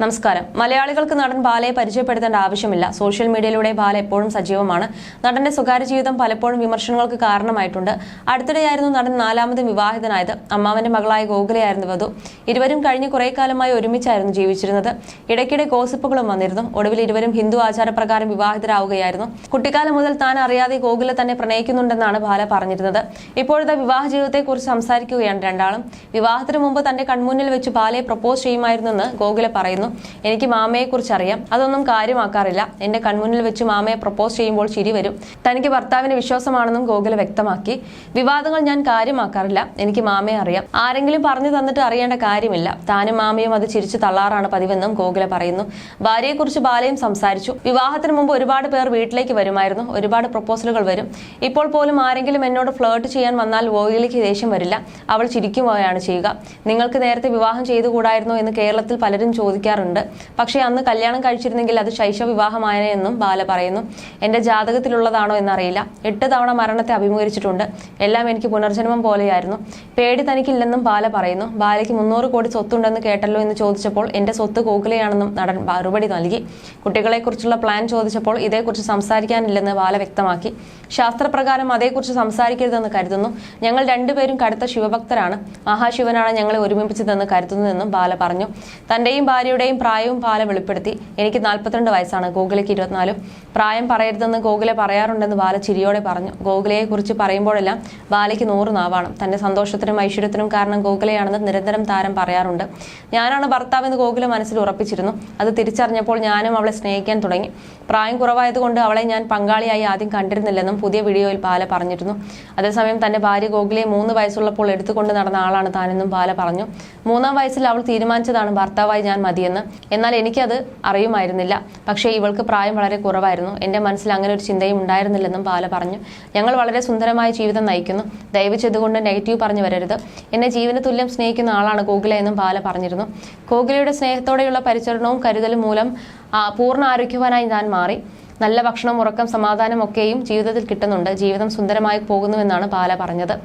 നമസ്കാരം. മലയാളികൾക്ക് നടൻ ബാലയെ പരിചയപ്പെടുത്തേണ്ട ആവശ്യമില്ല. സോഷ്യൽ മീഡിയയിലൂടെ ബാല എപ്പോഴും സജീവമാണ്. നടന്റെ സ്വകാര്യ ജീവിതം പലപ്പോഴും വിമർശനങ്ങൾക്ക് കാരണമായിട്ടുണ്ട്. അടുത്തിടെയായിരുന്നു നടൻ നാലാമത് വിവാഹിതനായത്. അമ്മാവന്റെ മകളായ ഗോകുലയായിരുന്നു വധു. ഇരുവരും കഴിഞ്ഞ കുറെ കാലമായി ഒരുമിച്ചായിരുന്നു ജീവിച്ചിരുന്നത്. ഇടയ്ക്കിടെ ഗോസിപ്പുകളും വന്നിരുന്നു. ഒടുവിൽ ഇരുവരും ഹിന്ദു ആചാരപ്രകാരം വിവാഹിതരാവുകയായിരുന്നു. കുട്ടിക്കാലം മുതൽ താൻ അറിയാതെ ഗോകുല തന്നെ പ്രണയിക്കുന്നുണ്ടെന്നാണ് ബാല പറഞ്ഞിരുന്നത്. ഇപ്പോഴത്തെ വിവാഹ ജീവിതത്തെക്കുറിച്ച് സംസാരിക്കുകയാണ് രണ്ടാളും. വിവാഹത്തിന് മുമ്പ് തന്റെ കൺമുന്നിൽ വെച്ച് ബാലയെ പ്രപ്പോസ് ചെയ്യുമായിരുന്നെന്ന് ഗോകുല പറയുന്നു. എനിക്ക് മാമയെക്കുറിച്ച് അറിയാം, അതൊന്നും കാര്യമാക്കാറില്ല. എന്റെ കൺമുന്നിൽ വെച്ച് മാമയെ പ്രപ്പോസ് ചെയ്യുമ്പോൾ ചിരി വരും. തനിക്ക് ഭർത്താവിന് വിശ്വാസമാണെന്നും ഗോകുല വ്യക്തമാക്കി. വിവാദങ്ങൾ ഞാൻ കാര്യമാക്കാറില്ല, എനിക്ക് മാമയെ അറിയാം. ആരെങ്കിലും പറഞ്ഞു തന്നിട്ട് അറിയേണ്ട കാര്യമില്ല. താനും മാമയും അത് ചിരിച്ചു തള്ളാറാണ് പതിവെന്നും ഗോകുല പറയുന്നു. ഭാര്യയെക്കുറിച്ച് ബാലയും സംസാരിച്ചു. വിവാഹത്തിന് മുമ്പ് ഒരുപാട് പേർ വീട്ടിലേക്ക് വരുമായിരുന്നു. ഒരുപാട് പ്രപ്പോസലുകൾ വരും. ഇപ്പോൾ പോലും ആരെങ്കിലും എന്നോട് ഫ്ലേർട്ട് ചെയ്യാൻ വന്നാൽ ഗോകുലയ്ക്ക് ദേഷ്യം വരില്ല. അവൾ ചിരിക്കുകയാണ് ചെയ്യുക. നിങ്ങൾക്ക് നേരത്തെ വിവാഹം ചെയ്തുകൂടായിരുന്നോ എന്ന് കേരളത്തിൽ പലരും ചോദിക്കാറുണ്ട്. പക്ഷേ അന്ന് കല്യാണം കഴിച്ചിരുന്നെങ്കിൽ അത് ശൈശവ വിവാഹമായെന്നും ബാല പറയുന്നു. എന്റെ ജാതകത്തിലുള്ളതാണോ എന്നറിയില്ല. 8 തവണ മരണത്തെ അഭിമുഖീകരിച്ചിട്ടുണ്ട്. എല്ലാം എനിക്ക് പുനർജന്മം പോലെയായിരുന്നു. പേടി തനിക്കില്ലെന്നും ബാല പറയുന്നു. ബാലയ്ക്ക് 300 കോടി സ്വത്തുണ്ടെന്ന് കേട്ടല്ലോ എന്ന് ചോദിച്ചപ്പോൾ എന്റെ സ്വത്ത് ഗോകുലയാണെന്നും നടൻ മറുപടി നൽകി. കുട്ടികളെക്കുറിച്ചുള്ള പ്ലാൻ ചോദിച്ചപ്പോൾ ഇതേക്കുറിച്ച് സംസാരിക്കാനില്ലെന്ന് ബാല വ്യക്തമാക്കി. ശാസ്ത്രപ്രകാരം അതേക്കുറിച്ച് സംസാരിക്കരുതെന്ന് കരുതുന്നു. ഞങ്ങൾ രണ്ടുപേരും കടുത്ത ശിവഭക്തരാണ്. മഹാശിവനാണ് ഞങ്ങളെ ഒരുമിപ്പിച്ചതെന്ന് കരുതുന്നതെന്നും ബാല പറഞ്ഞു. തന്റെയും ഭാര്യയുടെയും പ്രായവും ബാല വെളിപ്പെടുത്തി. എനിക്ക് 42 വയസ്സാണ്, ഗോകുലയ്ക്ക് 24. പ്രായം പറയരുതെന്ന് ഗോകുല പറയാറുണ്ടെന്ന് ബാല ചിരിയോടെ പറഞ്ഞു. ഗോകുലയെ കുറിച്ച് പറയുമ്പോഴെല്ലാം ബാലയ്ക്ക് 100 നാവാണ്. തന്റെ സന്തോഷത്തിനും ഐശ്വര്യത്തിനും കാരണം ഗോകുലയാണെന്ന് നിരന്തരം താരം പറയാറുണ്ട്. ഞാനാണ് ഭർത്താവെന്ന് ഗോകുല മനസ്സിൽ ഉറപ്പിച്ചിരുന്നു. അത് തിരിച്ചറിഞ്ഞപ്പോൾ ഞാനും അവളെ സ്നേഹിക്കാൻ തുടങ്ങി. പ്രായം കുറവായതുകൊണ്ട് അവളെ ഞാൻ പങ്കാളിയായി ആദ്യം കണ്ടിരുന്നില്ലെന്നും പുതിയ വീഡിയോയിൽ ബാല പറഞ്ഞിരുന്നു. അതേസമയം തന്റെ ഭാര്യ ഗോകുലയെ 3 വയസ്സുള്ളപ്പോൾ എടുത്തുകൊണ്ട് നടന്ന ആളാണ് താനെന്നും ബാല പറഞ്ഞു. 3-ാം വയസ്സിൽ അവൾ തീരുമാനിച്ചതാണ് ഭർത്താവായി ഞാൻ മതിയെന്ന്. എന്നാൽ എനിക്കത് അറിയുമായിരുന്നില്ല. പക്ഷേ ഇവൾക്ക് പ്രായം വളരെ കുറവായിരുന്നു. എന്റെ മനസ്സിൽ അങ്ങനെ ഒരു ചിന്തയും ഉണ്ടായിരുന്നില്ലെന്നും ബാല പറഞ്ഞു. ഞങ്ങൾ വളരെ സുന്ദരമായ ജീവിതം നയിക്കുന്നു. ദയവ് ചെയ്തുകൊണ്ട് നെഗറ്റീവ് പറഞ്ഞു വരരുത്. എന്നെ ജീവന തുല്യം സ്നേഹിക്കുന്ന ആളാണ് ഗോകുല എന്നും ബാല പറഞ്ഞിരുന്നു. ഗോകുലയുടെ സ്നേഹത്തോടെയുള്ള പരിചരണവും കരുതലും മൂലം പൂർണ്ണ ആരോഗ്യവാനായി ഞാൻ മാറി. നല്ല ഭക്ഷണം, ഉറക്കം, സമാധാനം ഒക്കെയും ജീവിതത്തിൽ കിട്ടുന്നുണ്ട്. ജീവിതം സുന്ദരമായി പോകുന്നുവെന്നാണ് ബാല പറഞ്ഞത്.